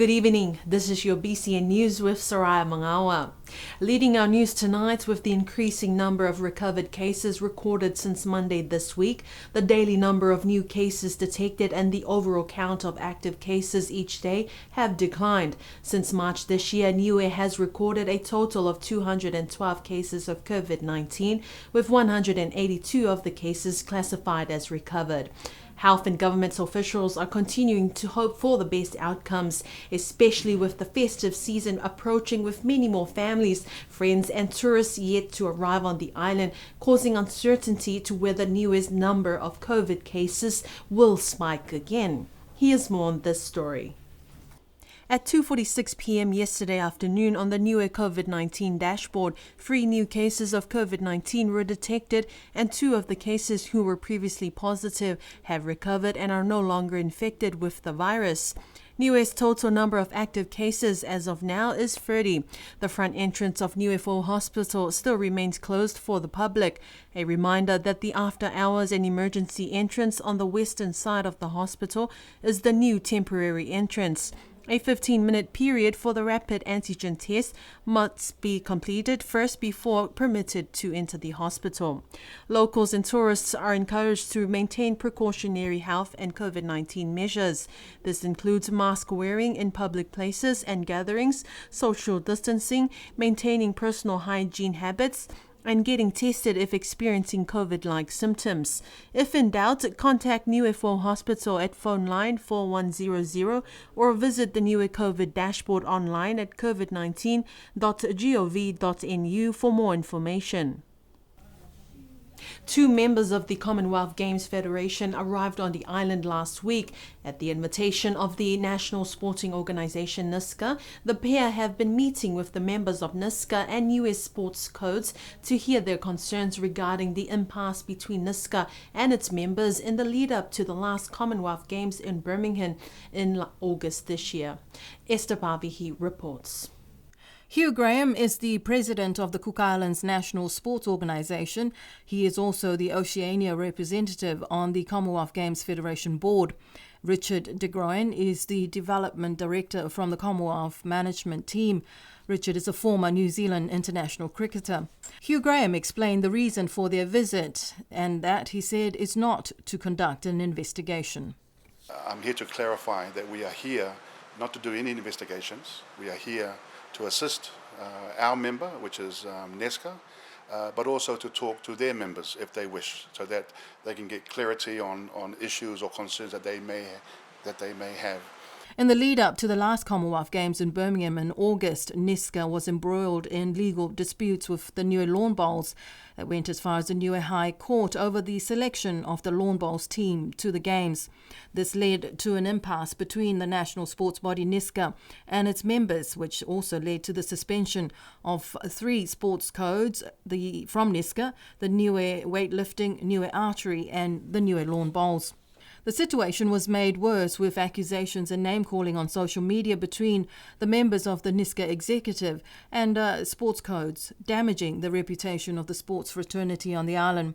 Good evening, this is your BCN News with Soraya Mangawa. Leading our news tonight with the increasing number of recovered cases recorded since Monday this week, the daily number of new cases detected and the overall count of active cases each day have declined. Since March this year, Niue has recorded a total of 212 cases of COVID-19, with 182 of the cases classified as recovered. Health and government officials are continuing to hope for the best outcomes, especially with the festive season approaching, with many more families, friends and tourists yet to arrive on the island, causing uncertainty to whether Niue's number of COVID cases will spike again. Here's more on this story. At 2:46 p.m. yesterday afternoon on the Niue COVID-19 dashboard, 3 new cases of COVID-19 were detected and 2 of the cases who were previously positive have recovered and are no longer infected with the virus. Niue's total number of active cases as of now is 30. The front entrance of Niue Hospital still remains closed for the public. A reminder that the after hours and emergency entrance on the western side of the hospital is the new temporary entrance. A 15-minute period for the rapid antigen test must be completed first before permitted to enter the hospital. Locals and tourists are encouraged to maintain precautionary health and COVID-19 measures. This includes mask wearing in public places and gatherings, social distancing, maintaining personal hygiene habits, and getting tested if experiencing COVID-like symptoms. If in doubt, contact Niue Hospital at phone line 4100 or visit the Niue COVID dashboard online at covid19.gov.nu for more information. 2 members of the Commonwealth Games Federation arrived on the island last week. At the invitation of the National Sporting Organisation NISCA, the pair have been meeting with the members of NISCA and US sports codes to hear their concerns regarding the impasse between NISCA and its members in the lead-up to the last Commonwealth Games in Birmingham in August this year. Esther Pavihi reports. Hugh Graham is the president of the Cook Islands National Sports Organisation. He is also the Oceania representative on the Commonwealth Games Federation board. Richard de Groen is the development director from the Commonwealth management team. Richard is a former New Zealand international cricketer. Hugh Graham explained the reason for their visit, and that, he said, is not to conduct an investigation. I'm here to clarify that we are here not to do any investigations. We are here to assist our member, which is NESCA, but also to talk to their members if they wish, so that they can get clarity on issues or concerns that they may have. In the lead-up to the last Commonwealth Games in Birmingham in August, NESCA was embroiled in legal disputes with the Niue Lawn Bowls. It went as far as the Niue High Court over the selection of the Lawn Bowls team to the Games. This led to an impasse between the national sports body NESCA and its members, which also led to the suspension of 3 sports codes from NESCA, the Niue Weightlifting, Niue Archery and the Niue Lawn Bowls. The situation was made worse with accusations and name-calling on social media between the members of the NISCA executive and sports codes, damaging the reputation of the sports fraternity on the island.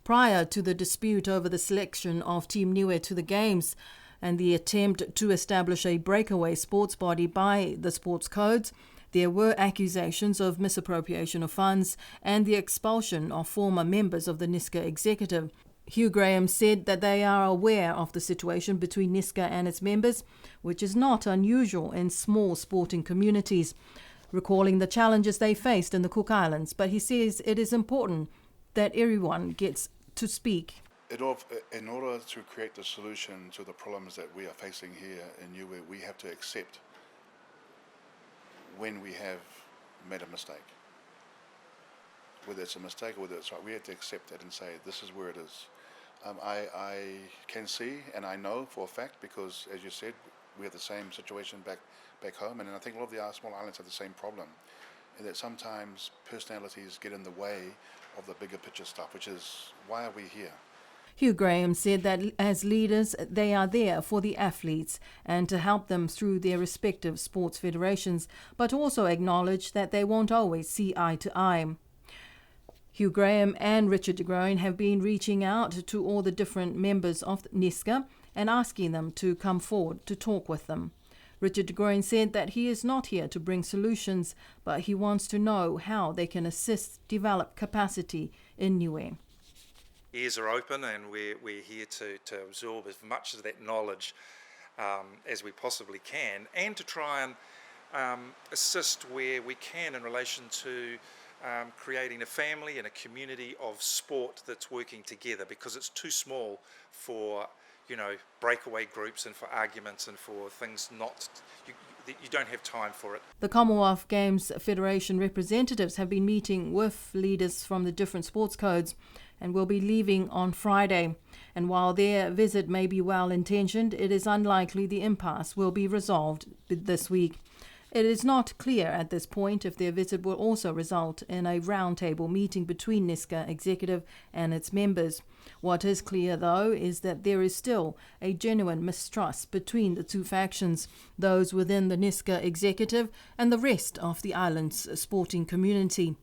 Prior to the dispute over the selection of Team Niue to the Games and the attempt to establish a breakaway sports body by the sports codes, there were accusations of misappropriation of funds and the expulsion of former members of the NISCA executive. Hugh Graham said that they are aware of the situation between NISCA and its members, which is not unusual in small sporting communities, recalling the challenges they faced in the Cook Islands. But he says it is important that everyone gets to speak. In order to create the solution to the problems that we are facing here in Niue, we have to accept when we have made a mistake. Whether it's a mistake or whether it's right, we have to accept it and say, this is where it is. I can see and I know for a fact, because as you said, we have the same situation back home, and I think a lot of the small islands have the same problem, in that sometimes personalities get in the way of the bigger picture stuff, which is, why are we here? Hugh Graham said that as leaders, they are there for the athletes and to help them through their respective sports federations, but also acknowledged that they won't always see eye to eye. Hugh Graham and Richard de Groen have been reaching out to all the different members of NESCA and asking them to come forward to talk with them. Richard de Groen said that he is not here to bring solutions, but he wants to know how they can assist develop capacity in Niue. Ears are open, and we're here to absorb as much of that knowledge as we possibly can, and to try and assist where we can in relation to creating a family and a community of sport that's working together, because it's too small for breakaway groups and for arguments and for things you don't have time for it. The Commonwealth Games Federation representatives have been meeting with leaders from the different sports codes and will be leaving on Friday. And while their visit may be well-intentioned, it is unlikely the impasse will be resolved this week. It is not clear at this point if their visit will also result in a roundtable meeting between NISCA executive and its members. What is clear, though, is that there is still a genuine mistrust between the two factions, those within the NISCA executive and the rest of the island's sporting community.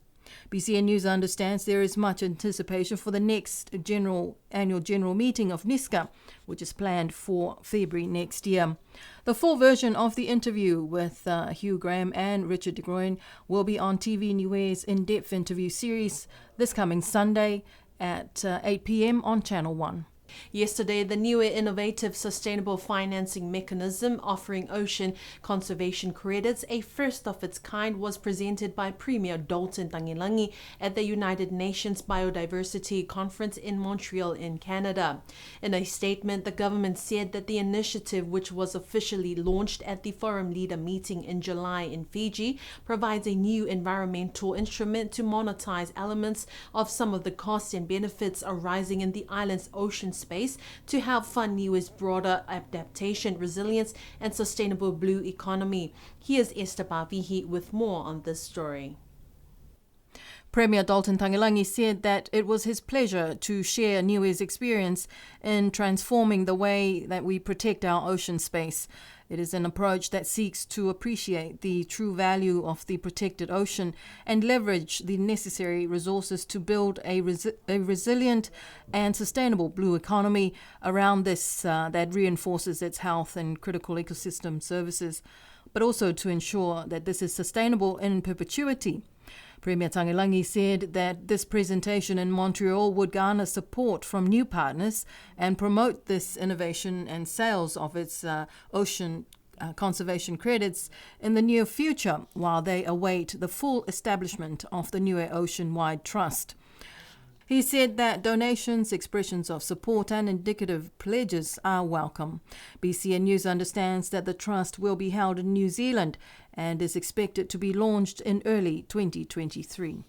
BCN News understands there is much anticipation for the next annual general meeting of NISCA, which is planned for February next year. The full version of the interview with Hugh Graham and Richard de Groen will be on TV Niue's in-depth interview series this coming Sunday at 8 p.m. on Channel 1. Yesterday, the Niue Innovative Sustainable Financing Mechanism offering ocean conservation credits, a first of its kind, was presented by Premier Dalton Tangilangi at the United Nations Biodiversity Conference in Montreal in Canada. In a statement, the government said that the initiative, which was officially launched at the Forum Leader meeting in July in Fiji, provides a new environmental instrument to monetize elements of some of the costs and benefits arising in the island's ocean space to help fund Niue's broader adaptation, resilience, and sustainable blue economy. Here's Esther Pavihi with more on this story. Premier Dalton Tangilangi said that it was his pleasure to share Niue's experience in transforming the way that we protect our ocean space. It is an approach that seeks to appreciate the true value of the protected ocean and leverage the necessary resources to build a resilient and sustainable blue economy around this that reinforces its health and critical ecosystem services, but also to ensure that this is sustainable in perpetuity. Premier Tangilangi said that this presentation in Montreal would garner support from new partners and promote this innovation and sales of its ocean conservation credits in the near future while they await the full establishment of the Niue Ocean-wide Trust. He said that donations, expressions of support and indicative pledges are welcome. BCN News understands that the trust will be held in New Zealand and is expected to be launched in early 2023.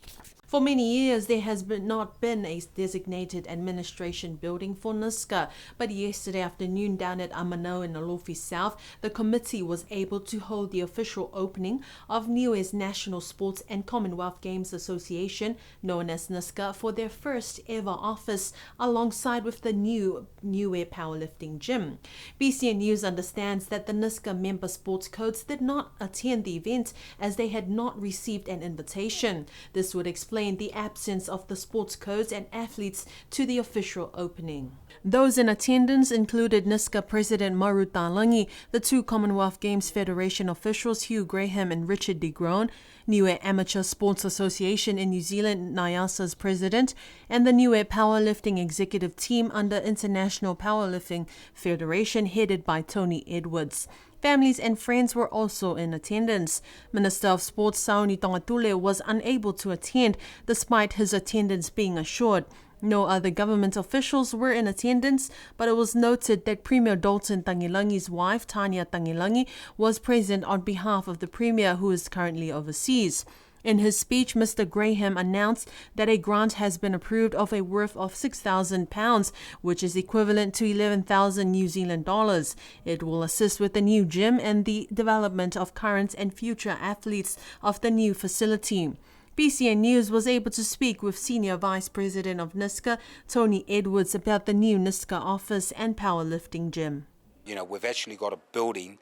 For many years, there has not been a designated administration building for NISCA, but yesterday afternoon down at Amanao in Alofi South, the committee was able to hold the official opening of Niue's National Sports and Commonwealth Games Association, known as NISCA, for their first ever office, alongside with the new Niue Powerlifting Gym. BCN News understands that the NISCA member sports codes did not attend the event as they had not received an invitation. This would explain the absence of the sports codes and athletes to the official opening. Those in attendance included NISCA President Mauru Talangi, the two Commonwealth Games Federation officials Hugh Graham and Richard de Groen, Niue Amateur Sports Association in New Zealand NIASA's president, and the Niue Powerlifting Executive Team under International Powerlifting Federation headed by Tony Edwards. Families and friends were also in attendance. Minister of Sports Sauni Tongatule was unable to attend despite his attendance being assured. No other government officials were in attendance, but it was noted that Premier Dalton Tangilangi's wife, Tania Tangilangi, was present on behalf of the Premier, who is currently overseas. In his speech, Mr. Graham announced that a grant has been approved of a worth of £6,000, which is equivalent to 11,000 New Zealand dollars. It will assist with the new gym and the development of current and future athletes of the new facility. BCN News was able to speak with Senior Vice President of NISCA, Tony Edwards, about the new NISCA office and powerlifting gym. You know, we've actually got a building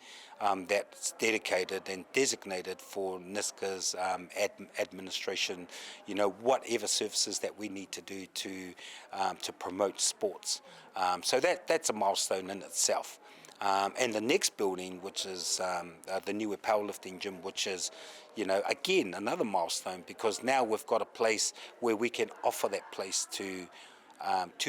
that's dedicated and designated for NISCA's administration, you know, whatever services that we need to do to promote sports. So that's a milestone in itself. And the next building, which is the newer powerlifting gym, which is, again, another milestone, because now we've got a place where we can offer that place to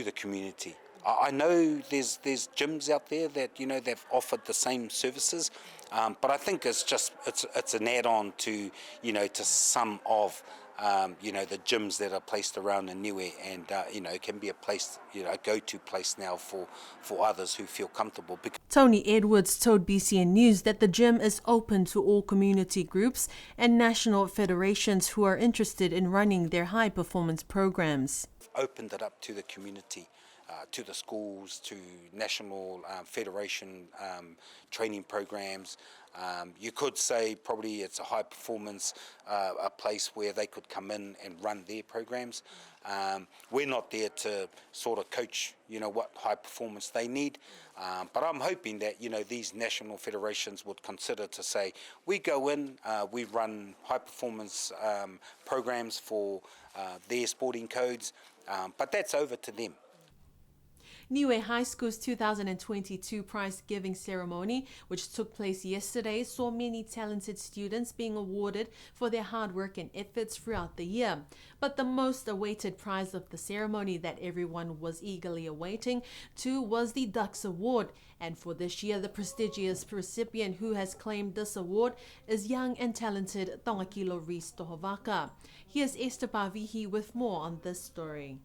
the community. I know there's gyms out there that they've offered the same services, but I think it's an add-on to to some of the gyms that are placed around in Niue, and it can be a place, a go-to place now for others who feel comfortable. Tony Edwards told BCN News that the gym is open to all community groups and national federations who are interested in running their high-performance programs. Opened it up to the community, to the schools, to national federation training programs. You could say probably it's a high performance, a place where they could come in and run their programs. We're not there to sort of coach, what high performance they need. But I'm hoping that, these national federations would consider to say, we go in, we run high performance programs for their sporting codes, but that's over to them. Niue High School's 2022 prize-giving ceremony, which took place yesterday, saw many talented students being awarded for their hard work and efforts throughout the year. But the most awaited prize of the ceremony that everyone was eagerly awaiting too was the Ducks Award. And for this year, the prestigious recipient who has claimed this award is young and talented Tongakilo Reese Tohovaka. Here's Esther Pavihi with more on this story.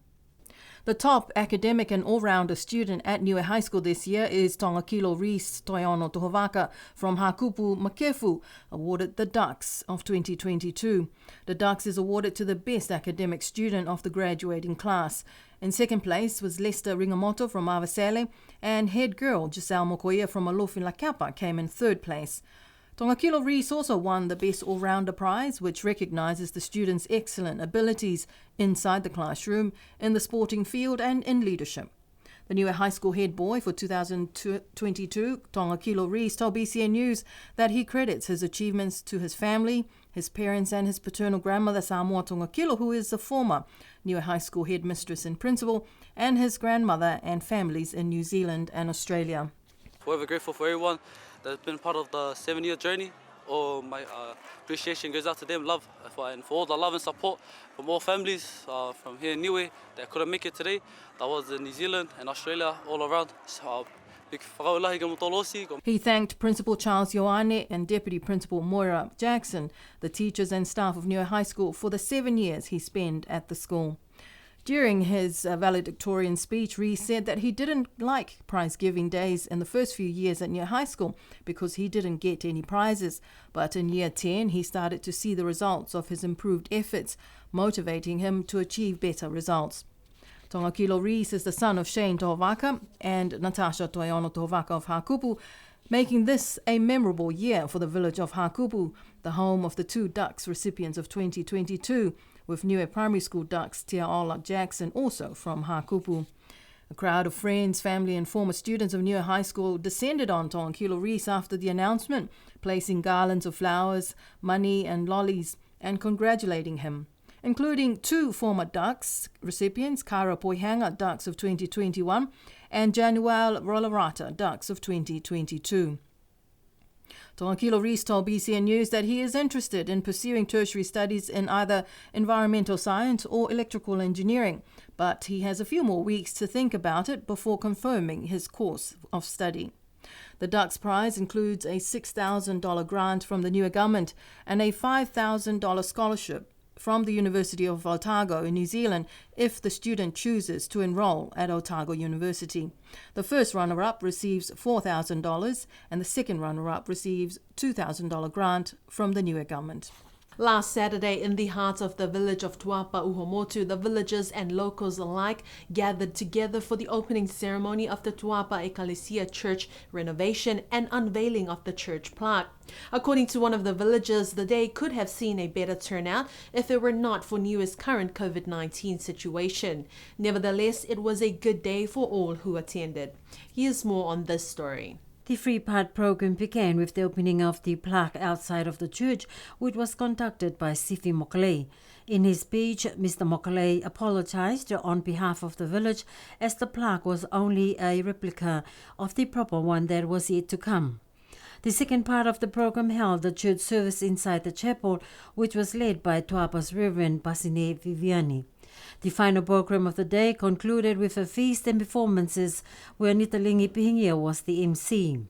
The top academic and all-rounder student at Niue High School this year is Tongakilo Reese Toiano Tohovaka from Hakupu Makefu, awarded the Ducks of 2022. The Ducks is awarded to the best academic student of the graduating class. In second place was Lester Ringamoto from Avasele, and head girl Giselle Mokoia from Alofi Lakapa came in third place. Tongakilo Reese also won the Best All-Rounder Prize, which recognises the students' excellent abilities inside the classroom, in the sporting field and in leadership. The Niue High School head boy for 2022, Tongakilo Reese, told BCN News that he credits his achievements to his family, his parents and his paternal grandmother Samoa Tongakilo, who is the former Niue High School headmistress and principal, and his grandmother and families in New Zealand and Australia. Forever grateful for everyone that's been part of the 7-year journey. My appreciation goes out to them, love, and for all the love and support from all families from here in Niue that couldn't make it today. That was in New Zealand and Australia, all around. So, big whakaulahi ka motolosi. He thanked Principal Charles Ioane and Deputy Principal Moira Jackson, the teachers and staff of Niue High School, for the 7 years he spent at the school. During his valedictorian speech, Reese said that he didn't like prize-giving days in the first few years at Niue High School because he didn't get any prizes. But in year 10, he started to see the results of his improved efforts, motivating him to achieve better results. Tongakilo Reese is the son of Shane Tohovaka and Natasha Toiano Tohovaka of Hakupu, making this a memorable year for the village of Hakupu, the home of the two Ducks recipients of 2022, with Niue Primary School Ducks Tiaola Jackson also from Hakupu. A crowd of friends, family and former students of Niue High School descended on Tongakilo Reese after the announcement, placing garlands of flowers, money and lollies, and congratulating him, including two former Ducks recipients, Kara Poihanga Ducks of 2021 and Januel Rolarata Ducks of 2022. Tongakilo Reese told BCN News that he is interested in pursuing tertiary studies in either environmental science or electrical engineering, but he has a few more weeks to think about it before confirming his course of study. The Ducks Prize includes a $6,000 grant from the Niue government and a $5,000 scholarship from the University of Otago in New Zealand if the student chooses to enroll at Otago University. The first runner-up receives $4,000 and the second runner-up receives $2,000 grant from the Niue government. Last Saturday, in the heart of the village of Tuapa Uhomotu, the villagers and locals alike gathered together for the opening ceremony of the Tuapa Ekalesia Church renovation and unveiling of the church plaque. According to one of the villagers, the day could have seen a better turnout if it were not for Niue's current COVID-19 situation. Nevertheless, it was a good day for all who attended. Here's more on this story. The three-part program began with the opening of the plaque outside of the church, which was conducted by Sifi Mokley. In his speech, Mr. Mokalei apologized on behalf of the village as the plaque was only a replica of the proper one that was yet to come. The second part of the program held a church service inside the chapel, which was led by Tuapa's Reverend Basine Viviani. The final program of the day concluded with a feast and performances where Nitalingi Pihingia was the MC.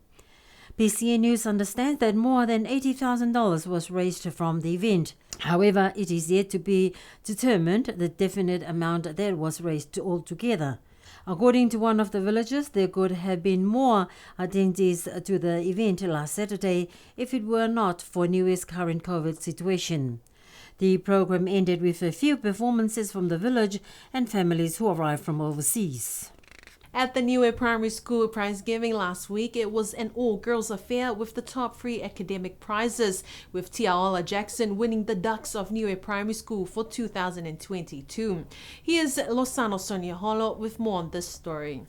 PCN News understands that more than $80,000 was raised from the event. However, it is yet to be determined the definite amount that was raised altogether. According to one of the villagers, there could have been more attendees to the event last Saturday if it were not for Niue's current COVID situation. The program ended with a few performances from the village and families who arrived from overseas. At the Niue Primary School prize giving last week, it was an all-girls affair with the top 3 academic prizes, with Tiaola Jackson winning the Ducks of Niue Primary School for 2022. Here's Losano Sonia Holo with more on this story.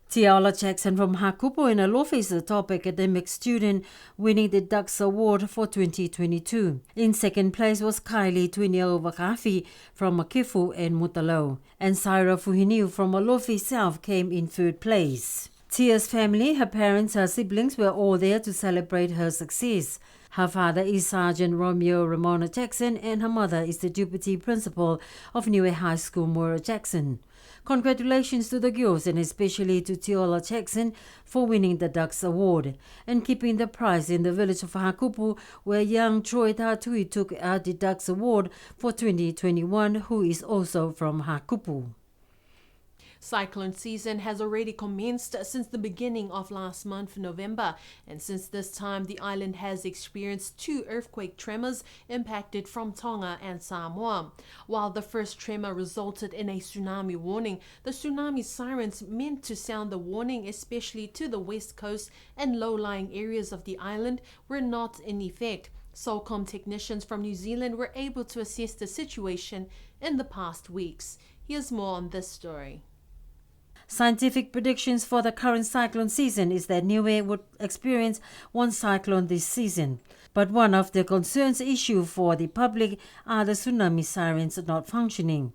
Tiaola Jackson from Hakupu in Alofa is the top academic student winning the Ducks Award for 2022. In second place was Kylie Twinio Wakafi from Makifu and Mutalo, and Syra Fuhiniu from Alofa itself came in third place. Tia's family, her parents, her siblings were all there to celebrate her success. Her father is Sergeant Romeo Ramona Jackson and her mother is the Deputy Principal of Niue High School, Moira Jackson. Congratulations to the girls and especially to Tiaola Jackson for winning the Ducks Award and keeping the prize in the village of Hakupu, where young Troy Tatui took out the Ducks Award for 2021, who is also from Hakupu. Cyclone season has already commenced since the beginning of last month, November, and since this time the island has experienced 2 earthquake tremors impacted from Tonga and Samoa. While the first tremor resulted in a tsunami warning, the tsunami sirens meant to sound the warning especially to the west coast and low-lying areas of the island were not in effect. SOCOM technicians from New Zealand were able to assess the situation in the past weeks. Here's more on this story. Scientific predictions for the current cyclone season is that Niue would experience 1 cyclone this season. But one of the concerns issue for the public are the tsunami sirens not functioning.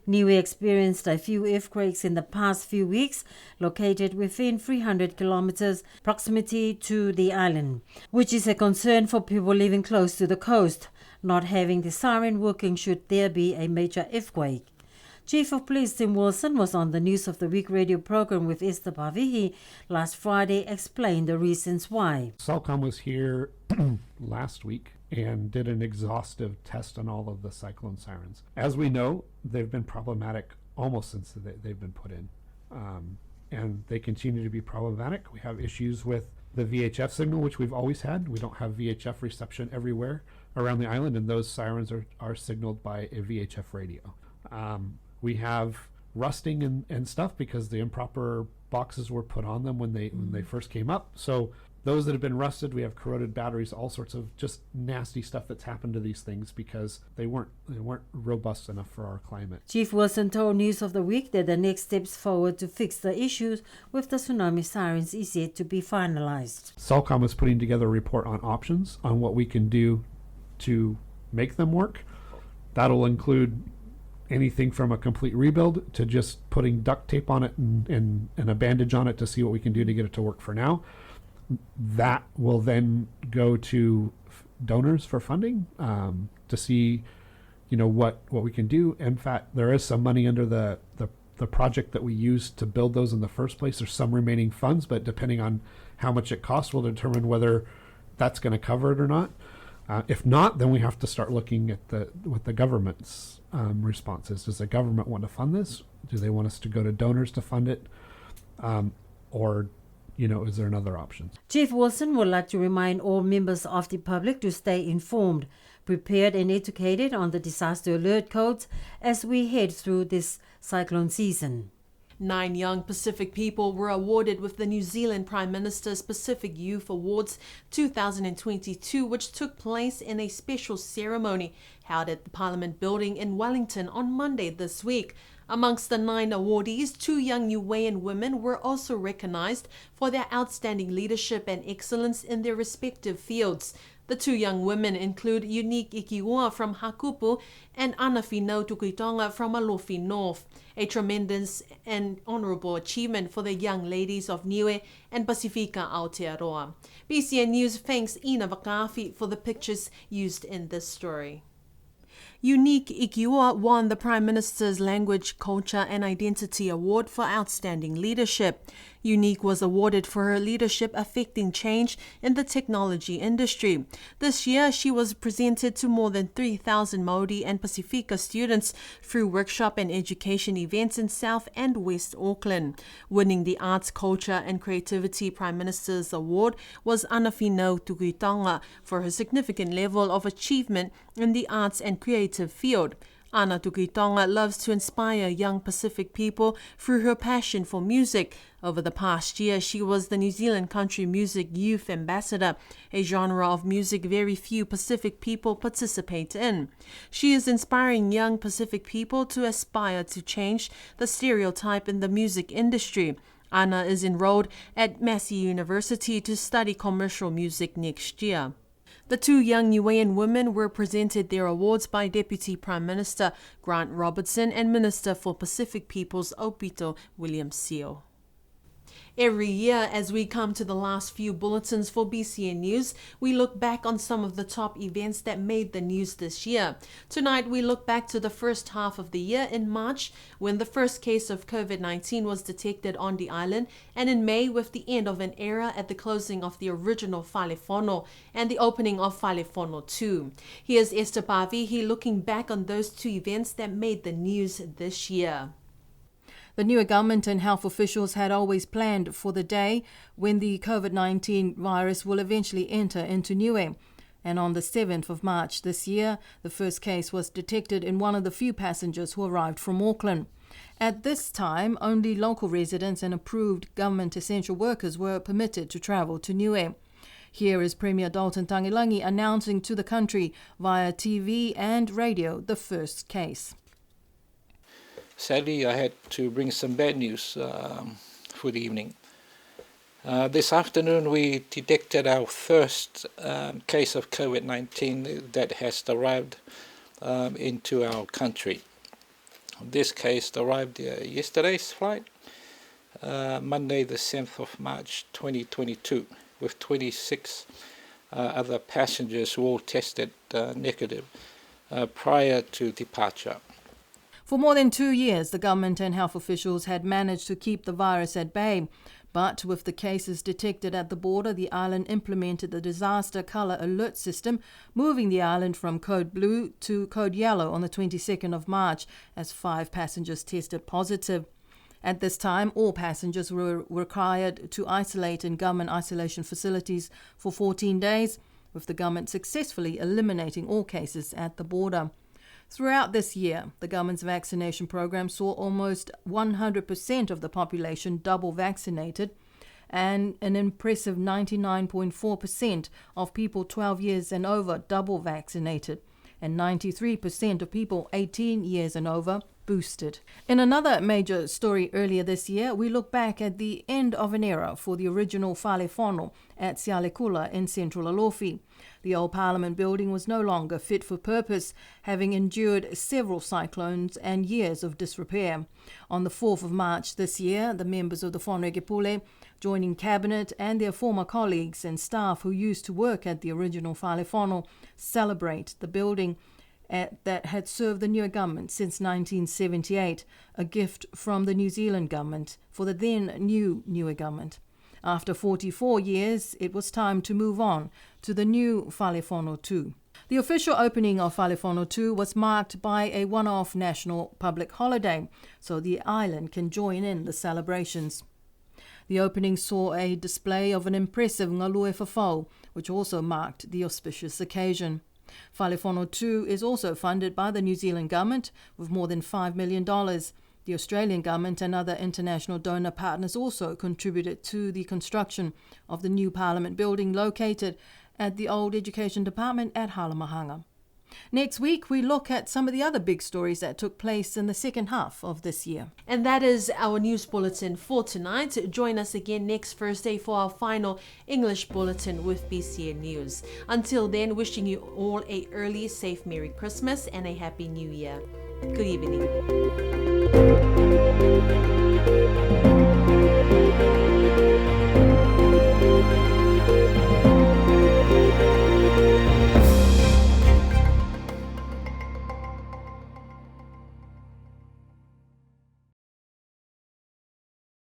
Niue experienced a few earthquakes in the past few weeks, located within 300 kilometers proximity to the island, which is a concern for people living close to the coast, not having the siren working should there be a major earthquake. Chief of Police Tim Wilson was on the News of the Week radio program with Esther Pavihi last Friday, explained the reasons why. SOCOM was here last week and did an exhaustive test on all of the cyclone sirens. As we know, they've been problematic almost since they've been put in, and they continue to be problematic. We have issues with the VHF signal, which we've always had. We don't have VHF reception everywhere around the island, and those sirens are signaled by a VHF radio. We have rusting and stuff because the improper boxes were put on them when they first came up. So those that have been rusted, we have corroded batteries, all sorts of just nasty stuff that's happened to these things because they weren't robust enough for our climate. Chief Wilson told News of the Week that the next steps forward to fix the issues with the tsunami sirens is yet to be finalized. SOCOM is putting together a report on options on what we can do to make them work. That'll include anything from a complete rebuild to just putting duct tape on it and a bandage on it to see what we can do to get it to work for now. That will then go to donors for funding to see, what we can do. In fact, there is some money under the project that we used to build those in the first place. There's some remaining funds, but depending on how much it costs will determine whether that's going to cover it or not. If not, then we have to start looking at what the government's response is. Does the government want to fund this? Do they want us to go to donors to fund it? Or is there another option? Chief Wilson would like to remind all members of the public to stay informed, prepared and educated on the disaster alert codes as we head through this cyclone season. 9 young Pacific people were awarded with the New Zealand Prime Minister's Pacific Youth Awards 2022, which took place in a special ceremony held at the Parliament Building in Wellington on Monday this week. Amongst the 9 awardees, 2 young Niuean women were also recognized for their outstanding leadership and excellence in their respective fields. The two young women include Unique Ikiua from Hakupu and Anawhino Tukuitonga from Alofi North, a tremendous and honourable achievement for the young ladies of Niue and Pasifika Aotearoa. BCN News thanks Ina Vakafi for the pictures used in this story. Unique Ikiua won the Prime Minister's Language, Culture and Identity Award for Outstanding Leadership. Unique was awarded for her leadership affecting change in the technology industry. This year, she was presented to more than 3,000 Māori and Pasifika students through workshop and education events in South and West Auckland. Winning the Arts, Culture and Creativity Prime Minister's Award was Anawhino Tukuitonga for her significant level of achievement in the arts and creative field. Ana Tukuitonga loves to inspire young Pacific people through her passion for music. Over the past year, she was the New Zealand Country Music Youth Ambassador, a genre of music very few Pacific people participate in. She is inspiring young Pacific people to aspire to change the stereotype in the music industry. Ana is enrolled at Massey University to study commercial music next year. The two young Niuean women were presented their awards by Deputy Prime Minister Grant Robertson and Minister for Pacific Peoples Opito William Seal. Every year, as we come to the last few bulletins for BCN News, we look back on some of the top events that made the news this year. Tonight, we look back to the first half of the year in March, when the first case of COVID-19 was detected on the island, and in May, with the end of an era at the closing of the original Whalefono and the opening of Whalefono 2. Here's Esther Pavihi looking back on those two events that made the news this year. The Niue government and health officials had always planned for the day when the COVID-19 virus will eventually enter into Niue. And on the 7th of March this year, the first case was detected in one of the few passengers who arrived from Auckland. At this time, only local residents and approved government essential workers were permitted to travel to Niue. Here is Premier Dalton Tangilangi announcing to the country via TV and radio the first case. Sadly, I had to bring some bad news for the evening. This afternoon, we detected our first case of COVID-19 that has arrived into our country. This case arrived yesterday's flight, Monday the 7th of March 2022, with 26 other passengers who all tested negative prior to departure. For more than 2 years, the government and health officials had managed to keep the virus at bay. But with the cases detected at the border, the island implemented the disaster colour alert system, moving the island from code blue to code yellow on the 22nd of March as 5 passengers tested positive. At this time, all passengers were required to isolate in government isolation facilities for 14 days, with the government successfully eliminating all cases at the border. Throughout this year, the government's vaccination program saw almost 100% of the population double vaccinated, and an impressive 99.4% of people 12 years and over double vaccinated, and 93% of people 18 years and over boosted. In another major story earlier this year, we look back at the end of an era for the original Whalefono at Sialekula in central Alofi. The old Parliament building was no longer fit for purpose, having endured several cyclones and years of disrepair. On the 4th of March this year, the members of the Whanrege Pule, joining Cabinet and their former colleagues and staff who used to work at the original Whalefono, celebrate the building that had served the Niue government since 1978, a gift from the New Zealand government for the then new Niue government. After 44 years, it was time to move on to the new Whalefono 2. The official opening of Whalefono 2 was marked by a one-off national public holiday, so the island can join in the celebrations. The opening saw a display of an impressive ngalue whawhau, which also marked the auspicious occasion. Whalefono 2 is also funded by the New Zealand government with more than $5 million. The Australian government and other international donor partners also contributed to the construction of the new Parliament building located at the old Education Department at Halamahanga. Next week, we look at some of the other big stories that took place in the second half of this year. And that is our news bulletin for tonight. Join us again next Thursday for our final English bulletin with BCN News. Until then, wishing you all a early, safe Merry Christmas and a Happy New Year. Good evening.